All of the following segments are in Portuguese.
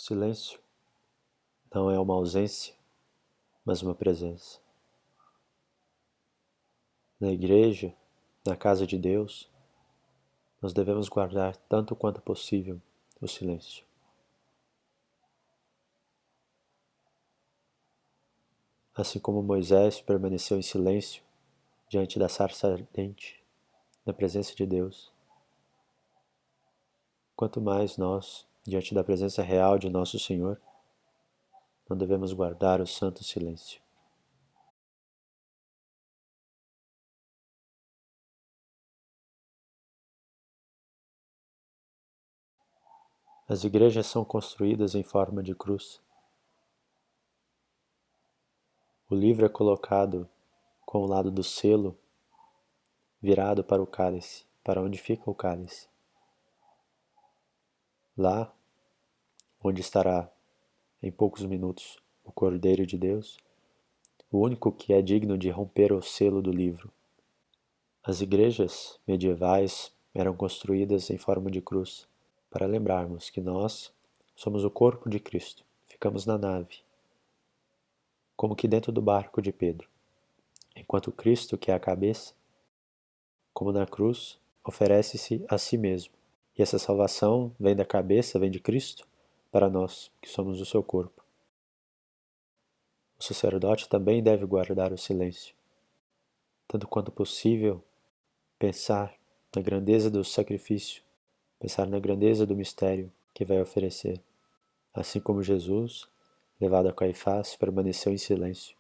O silêncio não é uma ausência, mas uma presença. Na igreja, na casa de Deus, nós devemos guardar tanto quanto possível o silêncio. Assim como Moisés permaneceu em silêncio diante da sarça ardente, na presença de Deus, quanto mais nós, diante da presença real de nosso Senhor, não devemos guardar o santo silêncio. As igrejas são construídas em forma de cruz. O livro é colocado com o lado do selo virado para o cálice, para onde fica o cálice. Lá, onde estará em poucos minutos o Cordeiro de Deus, o único que é digno de romper o selo do livro. As igrejas medievais eram construídas em forma de cruz, para lembrarmos que nós somos o corpo de Cristo, ficamos na nave, como que dentro do barco de Pedro, enquanto Cristo, que é a cabeça, como na cruz, oferece-se a si mesmo. E essa salvação vem da cabeça, vem de Cristo, para nós, que somos o seu corpo. O sacerdote também deve guardar o silêncio, tanto quanto possível, pensar na grandeza do sacrifício, pensar na grandeza do mistério que vai oferecer. Assim como Jesus, levado a Caifás, permaneceu em silêncio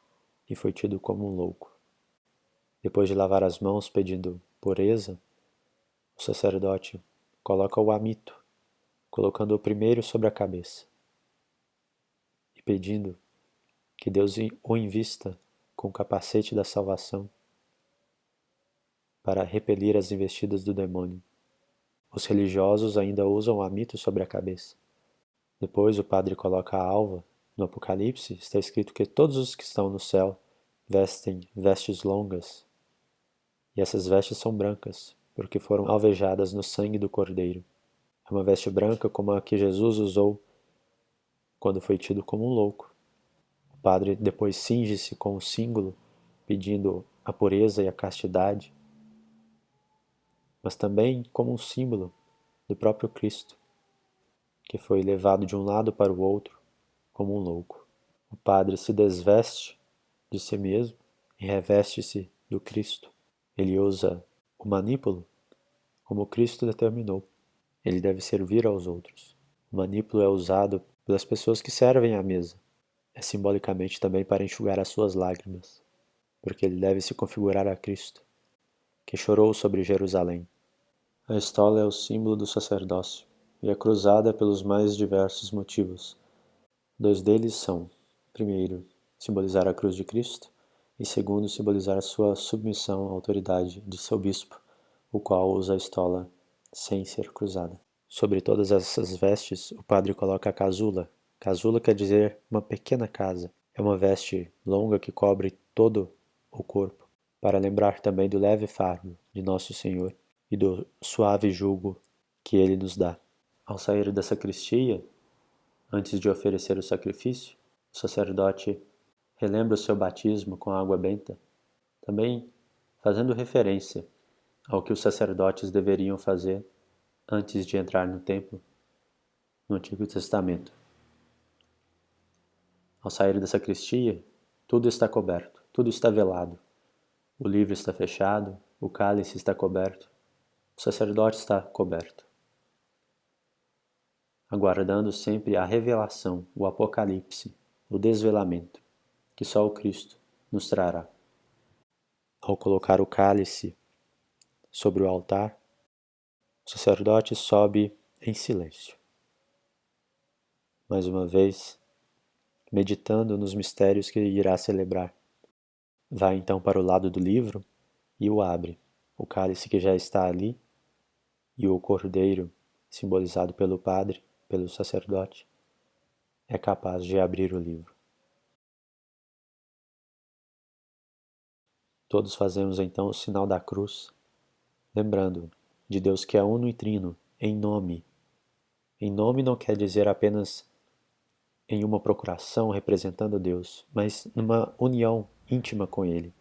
e foi tido como um louco. Depois de lavar as mãos pedindo pureza, o sacerdote coloca o amito, colocando-o primeiro sobre a cabeça e pedindo que Deus o invista com o capacete da salvação para repelir as investidas do demônio. Os religiosos ainda usam o amito sobre a cabeça. Depois o padre coloca a alva. No Apocalipse está escrito que todos os que estão no céu vestem vestes longas, e essas vestes são brancas, porque foram alvejadas no sangue do Cordeiro. É uma veste branca como a que Jesus usou quando foi tido como um louco. O padre depois cinge-se com o símbolo, pedindo a pureza e a castidade, mas também como um símbolo do próprio Cristo, que foi levado de um lado para o outro como um louco. O padre se desveste de si mesmo e reveste-se do Cristo. Ele usa o manípulo como Cristo determinou. Ele deve servir aos outros. O manípulo é usado pelas pessoas que servem à mesa. É simbolicamente também para enxugar as suas lágrimas, porque ele deve se configurar a Cristo, que chorou sobre Jerusalém. A estola é o símbolo do sacerdócio e é cruzada pelos mais diversos motivos. Dois deles são, primeiro, simbolizar a cruz de Cristo e segundo, simbolizar a sua submissão à autoridade de seu bispo, o qual usa a estola sem ser cruzada. Sobre todas essas vestes, o padre coloca a casula. Casula quer dizer uma pequena casa. É uma veste longa que cobre todo o corpo, para lembrar também do leve fardo de Nosso Senhor e do suave jugo que Ele nos dá. Ao sair da sacristia, antes de oferecer o sacrifício, o sacerdote relembra o seu batismo com água benta, também fazendo referência ao que os sacerdotes deveriam fazer antes de entrar no templo, no Antigo Testamento. Ao sair da sacristia, tudo está coberto, tudo está velado. O livro está fechado, o cálice está coberto, o sacerdote está coberto, aguardando sempre a revelação, o apocalipse, o desvelamento, que só o Cristo nos trará. Ao colocar o cálice sobre o altar, o sacerdote sobe em silêncio. Mais uma vez, meditando nos mistérios que irá celebrar. Vai então para o lado do livro e o abre. O cálice que já está ali e o cordeiro, simbolizado pelo padre, pelo sacerdote, é capaz de abrir o livro. Todos fazemos então o sinal da cruz, lembrando de Deus que é uno e trino, em nome. Em nome não quer dizer apenas em uma procuração representando Deus, mas numa união íntima com Ele.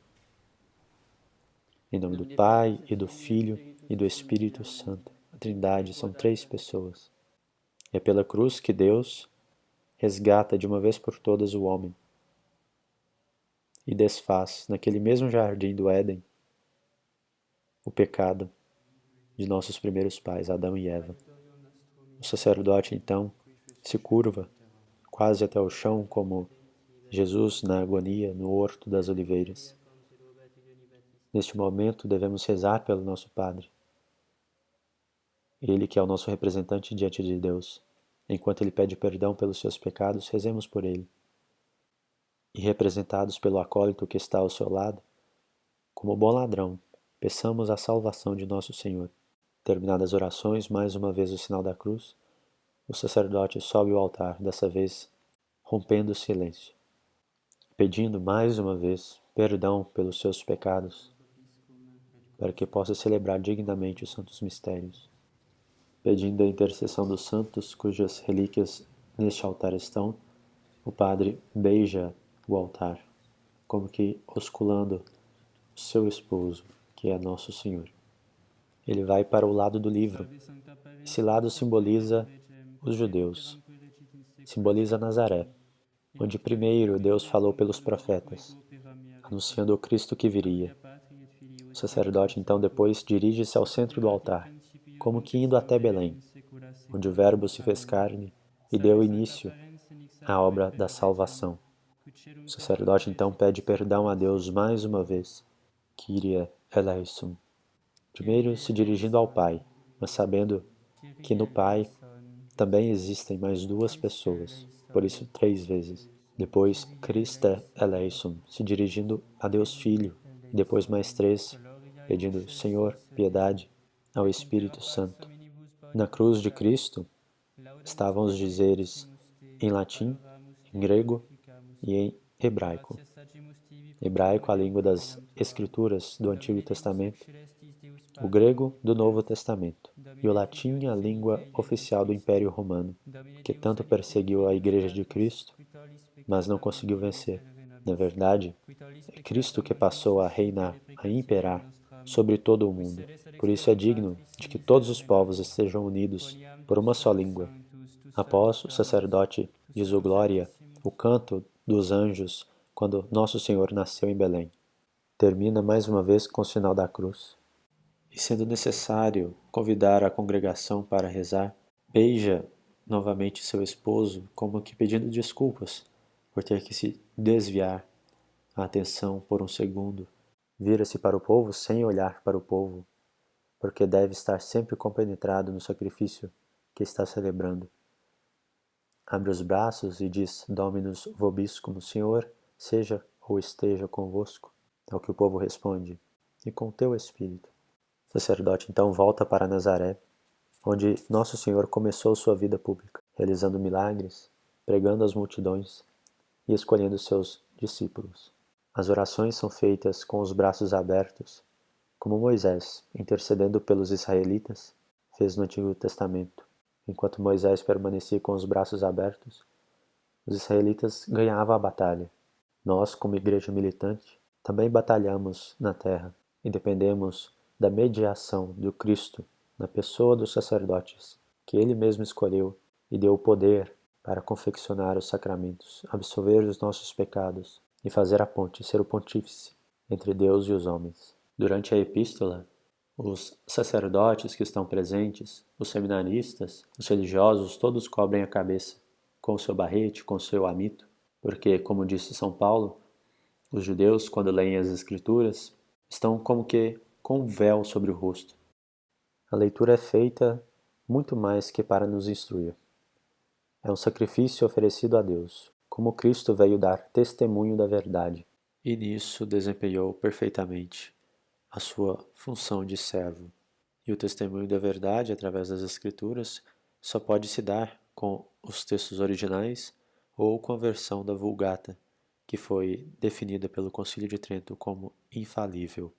Em nome do Pai, e do Filho, e do Espírito Santo. A Trindade são 3 pessoas. É pela cruz que Deus resgata de uma vez por todas o homem e desfaz, naquele mesmo jardim do Éden, o pecado de nossos primeiros pais, Adão e Eva. O sacerdote, então, se curva quase até o chão, como Jesus na agonia no Horto das Oliveiras. Neste momento, devemos rezar pelo nosso Padre. Ele que é o nosso representante diante de Deus. Enquanto ele pede perdão pelos seus pecados, rezemos por ele. E representados pelo acólito que está ao seu lado, como bom ladrão, peçamos a salvação de nosso Senhor. Terminadas as orações, mais uma vez o sinal da cruz, o sacerdote sobe ao altar, dessa vez rompendo o silêncio, pedindo mais uma vez perdão pelos seus pecados, para que possa celebrar dignamente os santos mistérios. Pedindo a intercessão dos santos cujas relíquias neste altar estão, o padre beija o altar, como que osculando o seu esposo, que é nosso Senhor. Ele vai para o lado do livro. Esse lado simboliza os judeus, simboliza Nazaré, onde primeiro Deus falou pelos profetas, anunciando o Cristo que viria. O sacerdote então depois dirige-se ao centro do altar, como que indo até Belém, onde o Verbo se fez carne e deu início à obra da salvação. O sacerdote então pede perdão a Deus mais uma vez, Kyrie eleison. Primeiro se dirigindo ao Pai, mas sabendo que no Pai também existem mais 2 pessoas, por isso 3 vezes. Depois, Christe eleison, se dirigindo a Deus Filho, e depois mais 3, pedindo Senhor, piedade, ao Espírito Santo. Na cruz de Cristo estavam os dizeres em latim, em grego e em hebraico. Hebraico, a língua das Escrituras do Antigo Testamento, o grego do Novo Testamento, e o latim, a língua oficial do Império Romano, que tanto perseguiu a Igreja de Cristo, mas não conseguiu vencer. Na verdade, é Cristo que passou a reinar, a imperar sobre todo o mundo. Por isso é digno de que todos os povos estejam unidos por uma só língua. Após o sacerdote diz o glória, o canto dos anjos, quando Nosso Senhor nasceu em Belém. Termina mais uma vez com o sinal da cruz. E sendo necessário convidar a congregação para rezar, beija novamente seu esposo, como que pedindo desculpas por ter que se desviar a atenção por um segundo. Vira-se para o povo sem olhar para o povo, porque deve estar sempre compenetrado no sacrifício que está celebrando. Abre os braços e diz, Dominus vobiscum, Senhor, seja ou esteja convosco. Ao que o povo responde, e com teu espírito. O sacerdote então volta para Nazaré, onde Nosso Senhor começou sua vida pública, realizando milagres, pregando às multidões e escolhendo seus discípulos. As orações são feitas com os braços abertos, como Moisés, intercedendo pelos israelitas, fez no Antigo Testamento. Enquanto Moisés permanecia com os braços abertos, os israelitas ganhavam a batalha. Nós, como igreja militante, também batalhamos na terra e dependemos da mediação do Cristo na pessoa dos sacerdotes, que ele mesmo escolheu e deu o poder para confeccionar os sacramentos, absolver os nossos pecados e fazer a ponte, ser o pontífice entre Deus e os homens. Durante a epístola, os sacerdotes que estão presentes, os seminaristas, os religiosos, todos cobrem a cabeça com o seu barrete, com o seu amito, porque, como disse São Paulo, os judeus, quando leem as Escrituras, estão como que com um véu sobre o rosto. A leitura é feita muito mais que para nos instruir. É um sacrifício oferecido a Deus, como Cristo veio dar testemunho da verdade, e nisso desempenhou perfeitamente a sua função de servo. E o testemunho da verdade, através das Escrituras, só pode se dar com os textos originais ou com a versão da Vulgata, que foi definida pelo Concílio de Trento como infalível.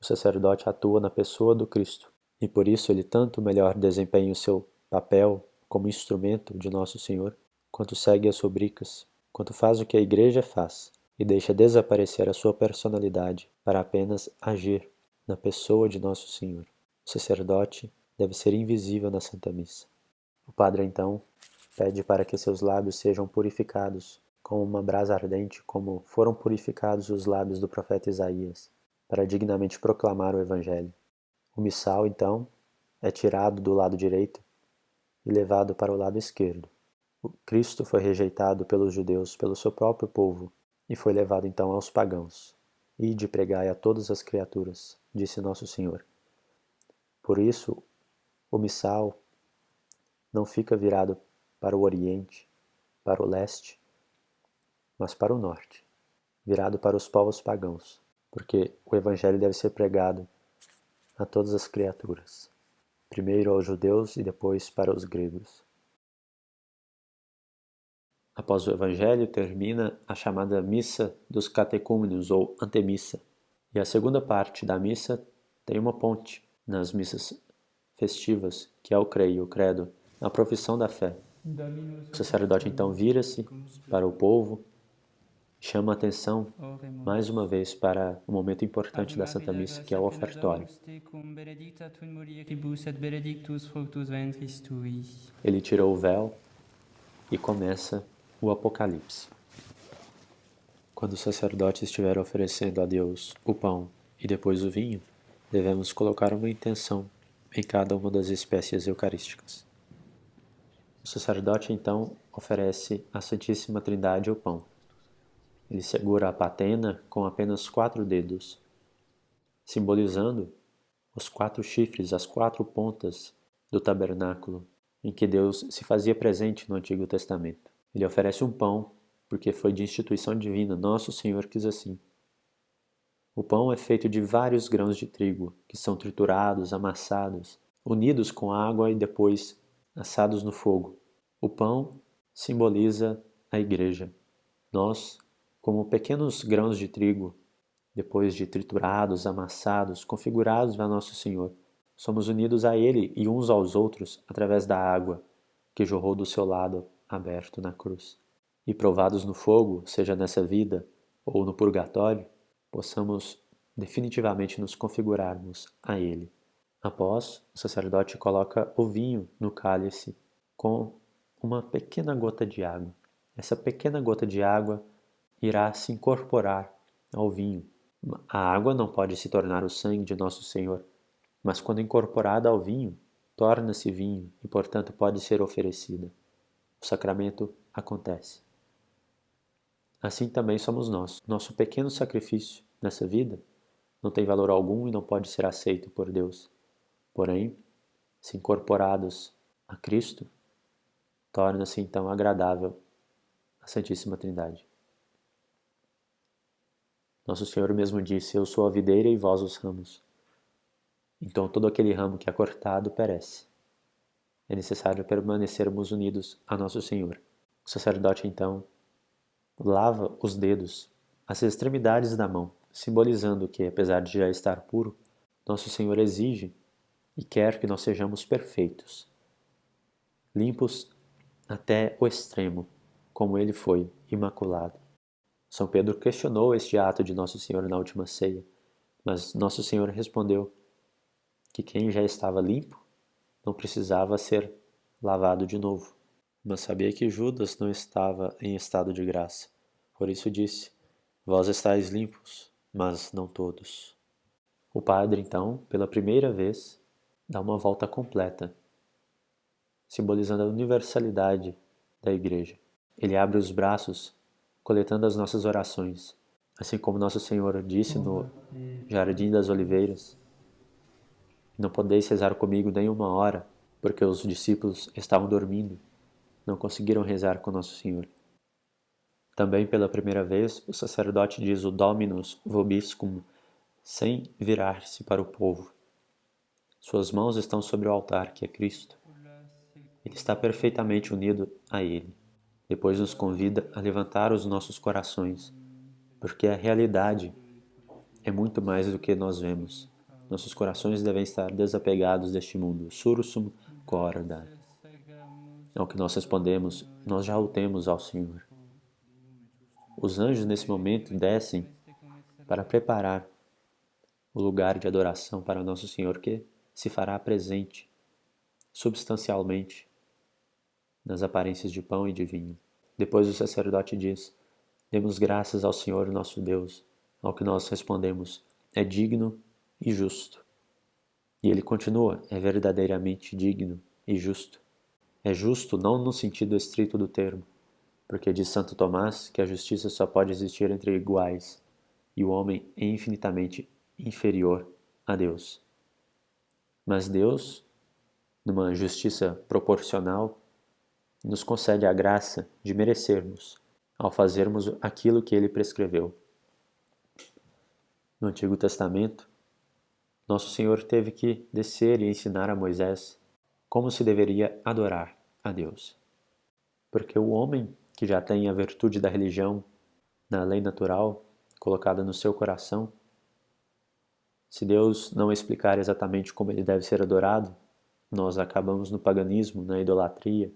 O sacerdote atua na pessoa do Cristo, e por isso ele tanto melhor desempenha o seu papel como instrumento de Nosso Senhor, quanto segue as rubricas, quanto faz o que a Igreja faz e deixa desaparecer a sua personalidade para apenas agir na pessoa de Nosso Senhor. O sacerdote deve ser invisível na Santa Missa. O padre, então, pede para que seus lábios sejam purificados com uma brasa ardente, como foram purificados os lábios do profeta Isaías, para dignamente proclamar o Evangelho. O missal, então, é tirado do lado direito e levado para o lado esquerdo. O Cristo foi rejeitado pelos judeus, pelo seu próprio povo, e foi levado então aos pagãos. Ide pregai a todas as criaturas, disse Nosso Senhor. Por isso, o missal não fica virado para o oriente, para o leste, mas para o norte, virado para os povos pagãos, porque o Evangelho deve ser pregado a todas as criaturas, primeiro aos judeus e depois para os gregos. Após o Evangelho, termina a chamada Missa dos Catecúmenos, ou Antemissa. E a segunda parte da missa tem uma ponte nas missas festivas, que é o creio, o credo, a profissão da fé. O sacerdote então vira-se para o povo, chama a atenção mais uma vez para o momento importante da Santa Missa, que é o ofertório. Ele tirou o véu e começa o Apocalipse. Quando o sacerdote estiver oferecendo a Deus o pão e depois o vinho, devemos colocar uma intenção em cada uma das espécies eucarísticas. O sacerdote então oferece à Santíssima Trindade o pão. Ele segura a patena com apenas 4 dedos, simbolizando os 4 chifres, as 4 pontas do tabernáculo em que Deus se fazia presente no Antigo Testamento. Ele oferece um pão porque foi de instituição divina, Nosso Senhor quis assim. O pão é feito de vários grãos de trigo, que são triturados, amassados, unidos com água e depois assados no fogo. O pão simboliza a Igreja. Nós, como pequenos grãos de trigo, depois de triturados, amassados, configurados a Nosso Senhor, somos unidos a Ele e uns aos outros através da água que jorrou do seu lado aberto na cruz. E provados no fogo, seja nessa vida ou no purgatório, possamos definitivamente nos configurarmos a Ele. Após, o sacerdote coloca o vinho no cálice com uma pequena gota de água. Essa pequena gota de água irá se incorporar ao vinho. A água não pode se tornar o sangue de Nosso Senhor, mas quando incorporada ao vinho, torna-se vinho e, portanto, pode ser oferecida. O sacramento acontece. Assim também somos nós. Nosso pequeno sacrifício nessa vida não tem valor algum e não pode ser aceito por Deus. Porém, se incorporados a Cristo, torna-se então agradável a Santíssima Trindade. Nosso Senhor mesmo disse: Eu sou a videira e vós os ramos. Então todo aquele ramo que é cortado perece. É necessário permanecermos unidos a Nosso Senhor. O sacerdote então lava os dedos, as extremidades da mão, simbolizando que, apesar de já estar puro, Nosso Senhor exige e quer que nós sejamos perfeitos, limpos até o extremo, como ele foi, imaculado. São Pedro questionou este ato de Nosso Senhor na última ceia, mas Nosso Senhor respondeu que quem já estava limpo não precisava ser lavado de novo. Mas sabia que Judas não estava em estado de graça. Por isso disse: Vós estáis limpos, mas não todos. O padre, então, pela primeira vez, dá uma volta completa, simbolizando a universalidade da Igreja. Ele abre os braços, coletando as nossas orações, assim como Nosso Senhor disse no Jardim das Oliveiras: Não podeis rezar comigo nem uma hora, porque os discípulos estavam dormindo, não conseguiram rezar com Nosso Senhor. Também pela primeira vez, o sacerdote diz o Dominus vobiscum, sem virar-se para o povo. Suas mãos estão sobre o altar, que é Cristo. Ele está perfeitamente unido a Ele. Depois nos convida a levantar os nossos corações, porque a realidade é muito mais do que nós vemos. Nossos corações devem estar desapegados deste mundo. Sursum corda. Ao que nós respondemos, nós já o temos ao Senhor. Os anjos nesse momento descem para preparar o lugar de adoração para nosso Senhor, que se fará presente substancialmente nas aparências de pão e de vinho. Depois o sacerdote diz: demos graças ao Senhor nosso Deus. Ao que nós respondemos: é digno e justo. E ele continua: é verdadeiramente digno e justo. É justo não no sentido estrito do termo, porque diz Santo Tomás que a justiça só pode existir entre iguais, e o homem é infinitamente inferior a Deus. Mas Deus, numa justiça proporcional, nos concede a graça de merecermos, ao fazermos aquilo que Ele prescreveu. No Antigo Testamento, Nosso Senhor teve que descer e ensinar a Moisés como se deveria adorar a Deus. Porque o homem que já tem a virtude da religião na lei natural colocada no seu coração, se Deus não explicar exatamente como ele deve ser adorado, nós acabamos no paganismo, na idolatria.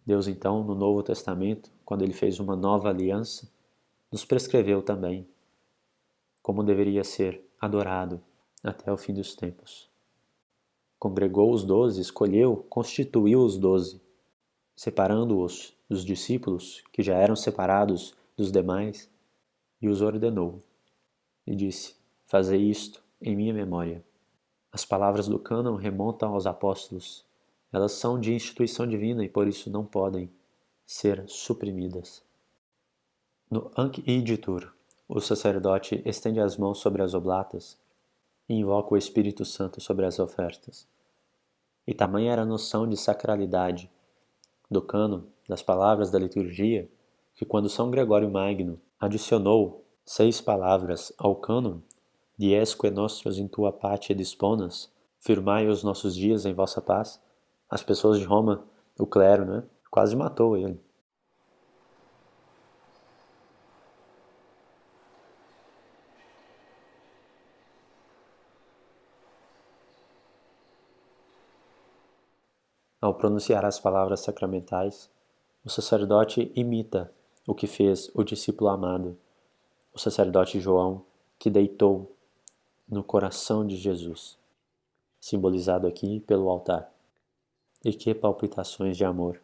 Deus, então, no Novo Testamento, quando ele fez uma nova aliança, nos prescreveu também como deveria ser adorado até o fim dos tempos. Congregou os 12, escolheu, constituiu os 12, separando-os dos discípulos, que já eram separados dos demais, e os ordenou. E disse: fazei isto em minha memória. As palavras do cânon remontam aos apóstolos. Elas são de instituição divina e por isso não podem ser suprimidas. No Anc Igitur, o sacerdote estende as mãos sobre as oblatas e invoca o Espírito Santo sobre as ofertas. E tamanha era a noção de sacralidade do cânon, das palavras da liturgia, que quando São Gregório Magno adicionou 6 palavras ao cânon, diesque nostros in tua pace disponas, firmai os nossos dias em vossa paz, as pessoas de Roma, o clero, quase matou ele. Ao pronunciar as palavras sacramentais, o sacerdote imita o que fez o discípulo amado, o sacerdote João, que deitou no coração de Jesus, simbolizado aqui pelo altar. E que palpitações de amor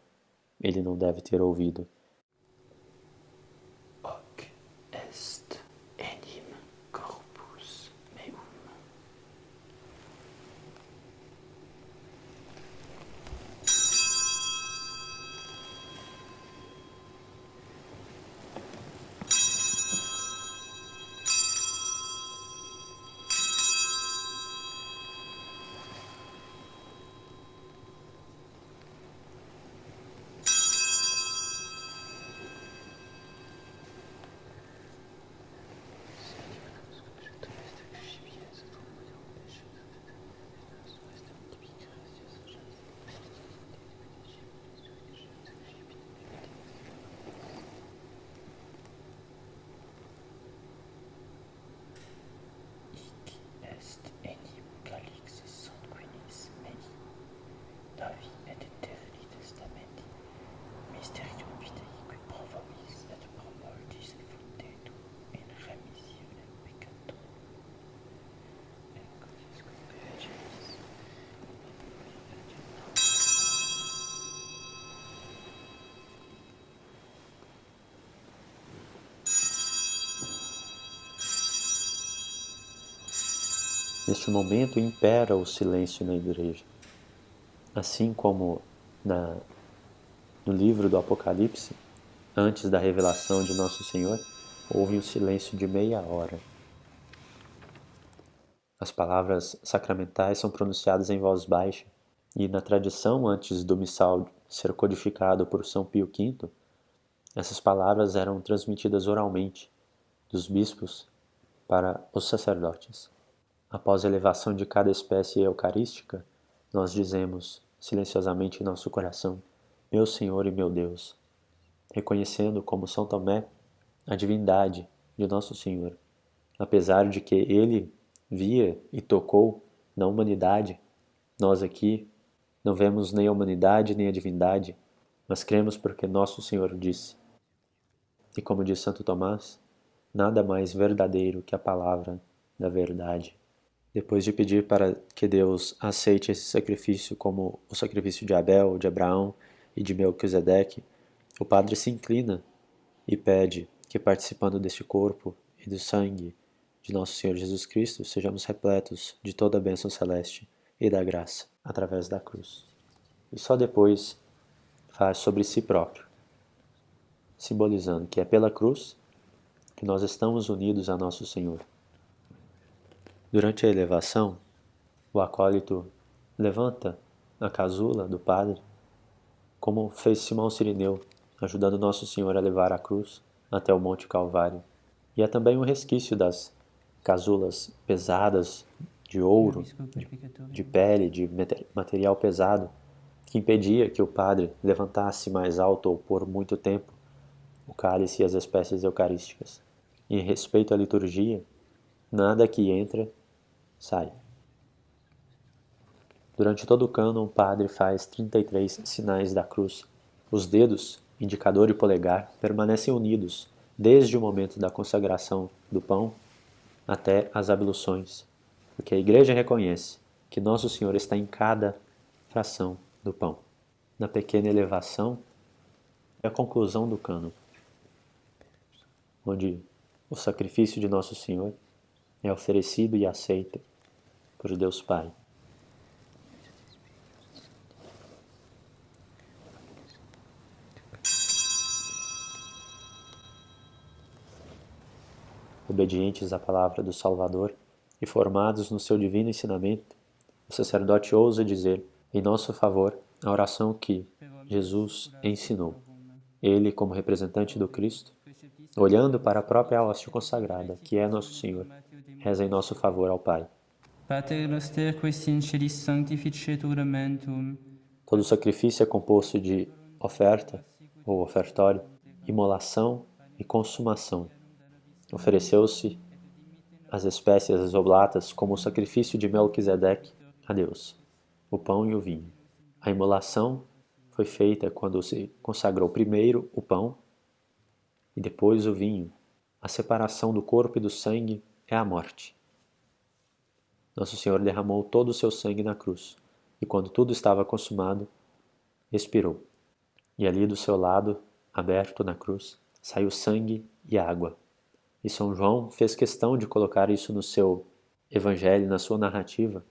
ele não deve ter ouvido. Hoc est enim corpus meum. Neste momento impera o silêncio na igreja. Assim como no livro do Apocalipse, antes da revelação de Nosso Senhor, houve um silêncio de meia hora. As palavras sacramentais são pronunciadas em voz baixa, e na tradição antes do missal ser codificado por São Pio V, essas palavras eram transmitidas oralmente dos bispos para os sacerdotes. Após a elevação de cada espécie eucarística, nós dizemos silenciosamente em nosso coração: meu Senhor e meu Deus, reconhecendo como São Tomé a divindade de Nosso Senhor, apesar de que ele via e tocou na humanidade, nós aqui Não vemos nem a humanidade nem a divindade, mas cremos porque nosso Senhor disse. E como diz Santo Tomás, nada mais verdadeiro que a palavra da verdade. Depois de pedir para que Deus aceite esse sacrifício como o sacrifício de Abel, de Abraão e de Melquisedeque, o padre se inclina e pede que, participando deste corpo e do sangue de nosso Senhor Jesus Cristo, sejamos repletos de toda a bênção celeste e da graça através da cruz. E só depois faz sobre si próprio, simbolizando que é pela cruz que nós estamos unidos a nosso Senhor. Durante a elevação, o acólito levanta a casula do padre, como fez Simão Cirineu, ajudando Nosso Senhor a levar a cruz até o Monte Calvário. E há também um resquício das casulas pesadas de ouro, de pele, de material pesado, que impedia que o padre levantasse mais alto ou por muito tempo o cálice e as espécies eucarísticas. Em respeito à liturgia, nada que entra, sai. Durante todo o cânon, o padre faz 33 sinais da cruz. Os dedos, indicador e polegar, permanecem unidos desde o momento da consagração do pão até as abluções, porque a Igreja reconhece que Nosso Senhor está em cada fração do pão. Na pequena elevação é a conclusão do cânon, onde o sacrifício de Nosso Senhor é oferecido e aceito por Deus Pai. Obedientes à palavra do Salvador e formados no seu divino ensinamento, o sacerdote ousa dizer em nosso favor a oração que Jesus ensinou. Ele, como representante do Cristo, olhando para a própria hóstia consagrada, que é Nosso Senhor, reza em nosso favor ao Pai. Pater noster, qui in celis sanctificetur mentum. Todo sacrifício é composto de oferta ou ofertório, imolação e consumação. Ofereceu-se as espécies oblatas como o sacrifício de Melquisedeque a Deus, o pão e o vinho. A imolação foi feita quando se consagrou primeiro o pão e depois o vinho. A separação do corpo e do sangue é a morte. Nosso Senhor derramou todo o seu sangue na cruz, e quando tudo estava consumado, expirou. E ali do seu lado, aberto na cruz, saiu sangue e água. E São João fez questão de colocar isso no seu evangelho, na sua narrativa,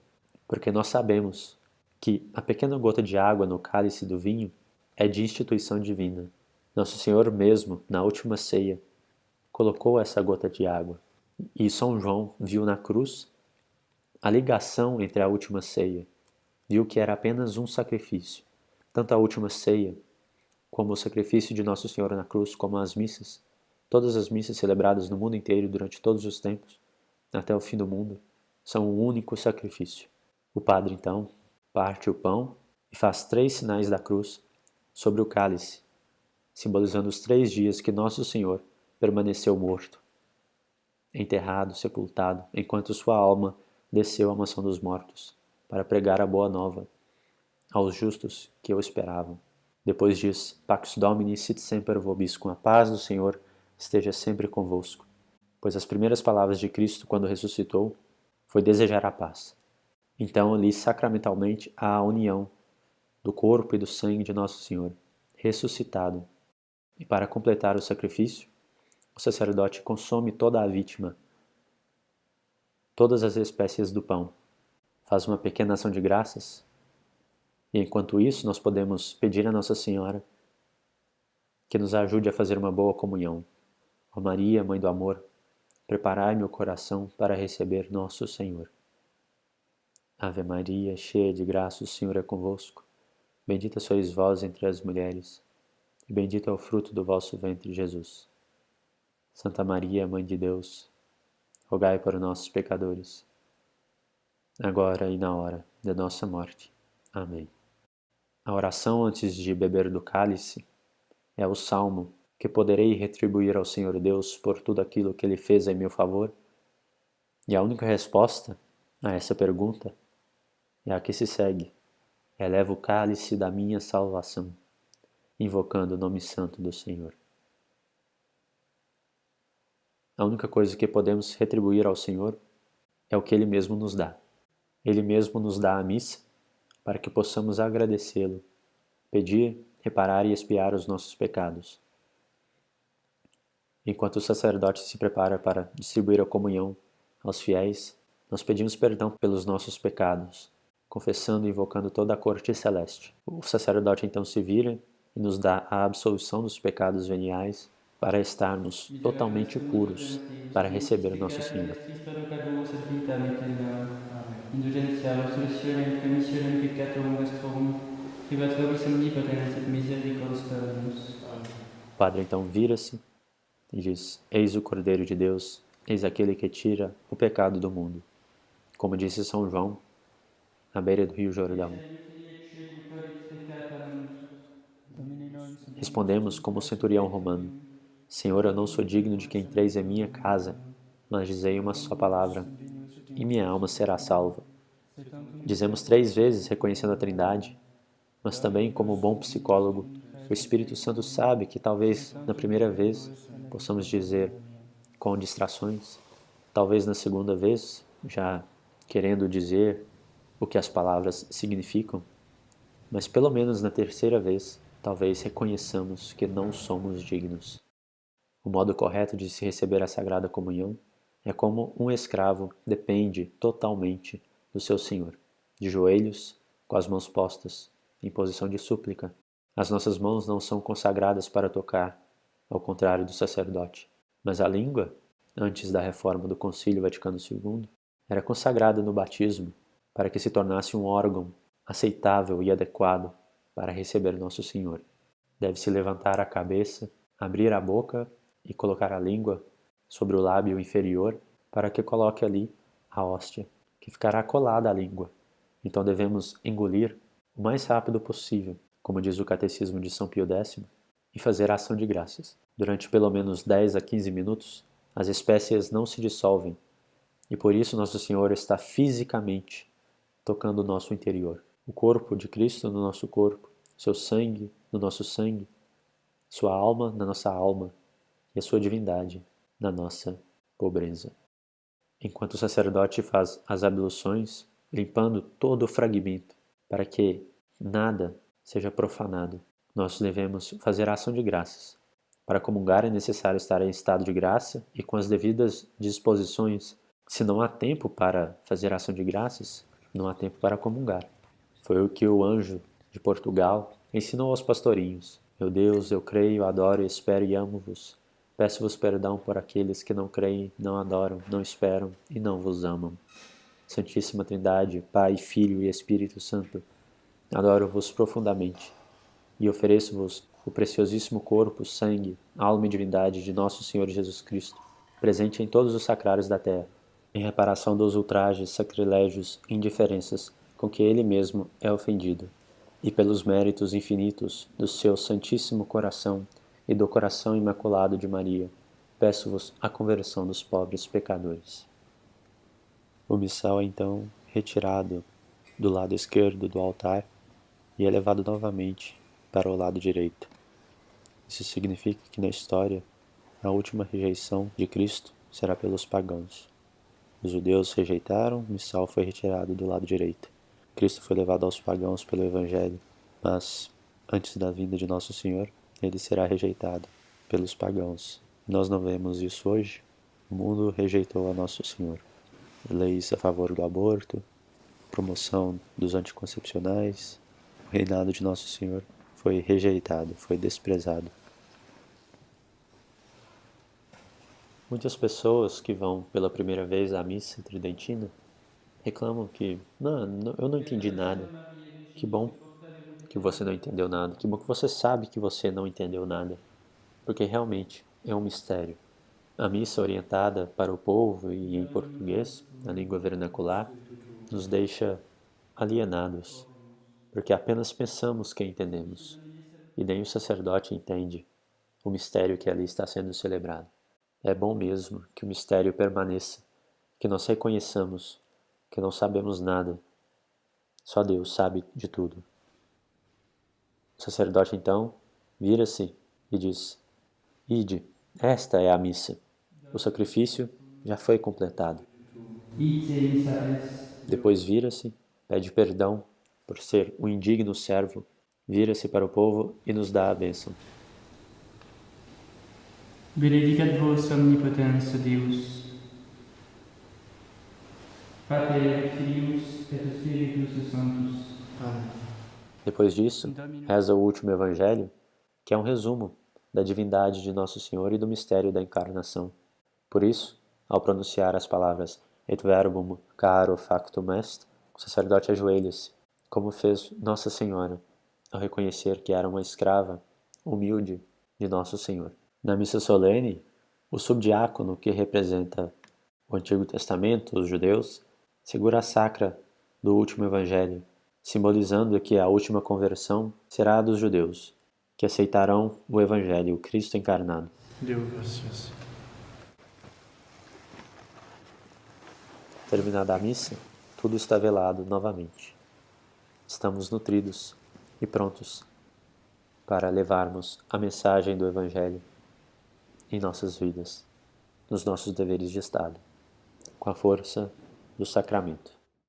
porque nós sabemos que a pequena gota de água no cálice do vinho é de instituição divina. Nosso Senhor mesmo, na última ceia, colocou essa gota de água. E São João viu na cruz a ligação entre a última ceia, viu que era apenas um sacrifício. Tanto a última ceia, como o sacrifício de Nosso Senhor na cruz, como as missas, todas as missas celebradas no mundo inteiro durante todos os tempos, até o fim do mundo, são um único sacrifício. O padre, então, parte o pão e faz 3 sinais da cruz sobre o cálice, simbolizando os 3 dias que Nosso Senhor permaneceu morto, enterrado, sepultado, enquanto sua alma desceu à mansão dos mortos, para pregar a boa nova aos justos que o esperavam. Depois diz, Pax Domini sit semper vobiscum, a paz do Senhor esteja sempre convosco. Pois as primeiras palavras de Cristo, quando ressuscitou, foi desejar a paz. Então, ali, sacramentalmente, há a união do corpo e do sangue de Nosso Senhor, ressuscitado. E para completar o sacrifício, o sacerdote consome toda a vítima, todas as espécies do pão, faz uma pequena ação de graças, e enquanto isso nós podemos pedir a Nossa Senhora que nos ajude a fazer uma boa comunhão. Ó Maria, Mãe do Amor, preparai meu coração para receber Nosso Senhor. Ave Maria, cheia de graça, o Senhor é convosco. Bendita sois vós entre as mulheres, e bendito é o fruto do vosso ventre, Jesus. Santa Maria, Mãe de Deus, rogai por nós, pecadores, agora e na hora da nossa morte. Amém. A oração antes de beber do cálice é o salmo que poderei retribuir ao Senhor Deus por tudo aquilo que Ele fez em meu favor. E a única resposta a essa pergunta é a que se segue. eleva o cálice da minha salvação, invocando o nome santo do Senhor. A única coisa que podemos retribuir ao Senhor é o que Ele mesmo nos dá. Ele mesmo nos dá a missa para que possamos agradecê-lo, pedir, reparar e expiar os nossos pecados. Enquanto o sacerdote se prepara para distribuir a comunhão aos fiéis, nós pedimos perdão pelos nossos pecados, confessando e invocando toda a corte celeste. O sacerdote então se vira e nos dá a absolução dos pecados veniais para estarmos totalmente puros para receber o nosso Senhor. O padre então vira-se e diz: Eis o Cordeiro de Deus, eis aquele que tira o pecado do mundo. Como disse São João, à beira do Rio Jordão. Respondemos como o centurião romano: Senhor, eu não sou digno de que entreis em minha casa, mas dizei uma só palavra, e minha alma será salva. Dizemos 3 vezes reconhecendo a Trindade, mas também como bom psicólogo, o Espírito Santo sabe que talvez na primeira vez possamos dizer com distrações, talvez na segunda vez, já querendo dizer o que as palavras significam, mas pelo menos na terceira vez, talvez reconheçamos que não somos dignos. O modo correto de se receber a Sagrada Comunhão é como um escravo depende totalmente do seu Senhor, de joelhos, com as mãos postas, em posição de súplica. As nossas mãos não são consagradas para tocar, ao contrário do sacerdote, mas a língua, antes da reforma do Concílio Vaticano II, era consagrada no batismo para que se tornasse um órgão aceitável e adequado para receber nosso Senhor. Deve-se levantar a cabeça, abrir a boca e colocar a língua sobre o lábio inferior para que coloque ali a hóstia, que ficará colada à língua. Então devemos engolir o mais rápido possível, como diz o Catecismo de São Pio X, e fazer a ação de graças. Durante pelo menos 10 a 15 minutos, as espécies não se dissolvem, e por isso Nosso Senhor está fisicamente tocando o nosso interior. O corpo de Cristo no nosso corpo, seu sangue no nosso sangue, sua alma na nossa alma e a sua divindade na nossa pobreza. Enquanto o sacerdote faz as abluções, limpando todo o fragmento, para que nada seja profanado, nós devemos fazer a ação de graças. Para comungar é necessário estar em estado de graça e com as devidas disposições. Se não há tempo para fazer a ação de graças, não há tempo para comungar. Foi o que o anjo de Portugal ensinou aos pastorinhos. Meu Deus, eu creio, adoro, espero e amo-vos. Peço-vos perdão por aqueles que não creem, não adoram, não esperam e não vos amam. Santíssima Trindade, Pai, Filho e Espírito Santo, adoro-vos profundamente e ofereço-vos o preciosíssimo corpo, sangue, alma e divindade de nosso Senhor Jesus Cristo, presente em todos os sacrários da terra, em reparação dos ultrajes, sacrilégios e indiferenças com que Ele mesmo é ofendido, e pelos méritos infinitos do seu Santíssimo Coração e do Coração Imaculado de Maria, peço-vos a conversão dos pobres pecadores. O missal é então retirado do lado esquerdo do altar e é levado novamente para o lado direito. Isso significa que na história, a última rejeição de Cristo será pelos pagãos. Os judeus rejeitaram, o missal foi retirado do lado direito. Cristo foi levado aos pagãos pelo Evangelho, mas antes da vinda de Nosso Senhor, ele será rejeitado pelos pagãos. Nós não vemos isso hoje. O mundo rejeitou a Nosso Senhor. Leis a favor do aborto, promoção dos anticoncepcionais, o reinado de Nosso Senhor foi rejeitado, foi desprezado. Muitas pessoas que vão pela primeira vez à missa tridentina reclamam que eu não entendi nada. Que bom que você não entendeu nada. Que bom que você sabe que você não entendeu nada. Porque realmente é um mistério. A missa orientada para o povo e em português, a língua vernacular, nos deixa alienados, porque apenas pensamos que entendemos, e nem o sacerdote entende o mistério que ali está sendo celebrado. É bom mesmo que o mistério permaneça, que nós reconheçamos que não sabemos nada Só Deus sabe de tudo. O sacerdote então vira-se e diz: Ide, esta é a missa. O sacrifício já foi completado. Ite missa est. Depois vira-se, pede perdão por ser um indigno servo, vira-se para o povo e nos dá a bênção. Benedicat vos omnipotens Deus, Pater et Filius et Spiritus Sanctus. Depois disso, reza o último evangelho, que é um resumo da divindade de Nosso Senhor e do mistério da encarnação. Por isso, ao pronunciar as palavras Et verbum caro factum est, o sacerdote ajoelha-se, como fez Nossa Senhora, ao reconhecer que era uma escrava humilde de Nosso Senhor. Na missa solene, o subdiácono, que representa o Antigo Testamento, os judeus, segura a sacra do último evangelho, simbolizando que a última conversão será a dos judeus, que aceitarão o evangelho, o Cristo encarnado. Terminada a missa, tudo está velado novamente. Estamos nutridos e prontos para levarmos a mensagem do evangelho em nossas vidas, nos nossos deveres de Estado, com a força do sacramento.